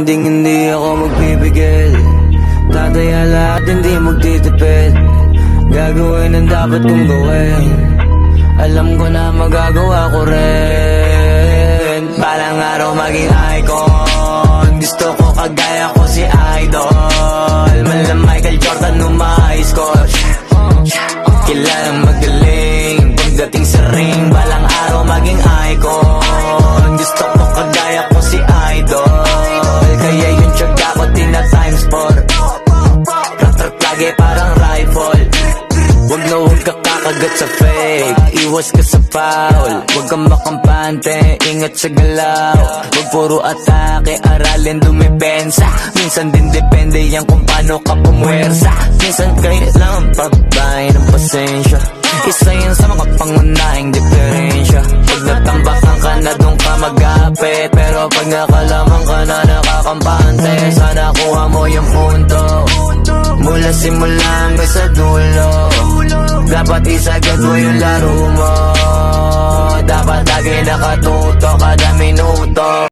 hindi ako magpipigil. Tataya lahat, hindi magtitipid. Gagawin ang dapat kong gawin. Alam ko na magagawa ko rin. Balang araw maging icon. Gusto ko kagaya ko si Idol. Mala Michael Jordan nung ma-high score. Kilalang magaling pagdating sa ring. Balang araw maging icon. Gusto ko kagaya ko si Idol. Kaya yung tiyaga ko tina-times 4. Rat-rat lagi parang rifle. Wag na wag ka kakagat sa fake. Iwas ka sa foul. Wag kang makampante, ingat sa galaw. Wag puro atake, aralin dumipensa. Minsan din depende yan kung paano ka pumwersa. Minsan kailangan pagbahay ng pasensya. Isa yan sa mga pangunahing diferensya. Pag natambakan ka na doon ka mag-apit. Pero pag nakalaman ka na nakakampante, sana kuha mo yung punto. Mula simula hanggang sa dulo, dapat isagad mo yung laro mo.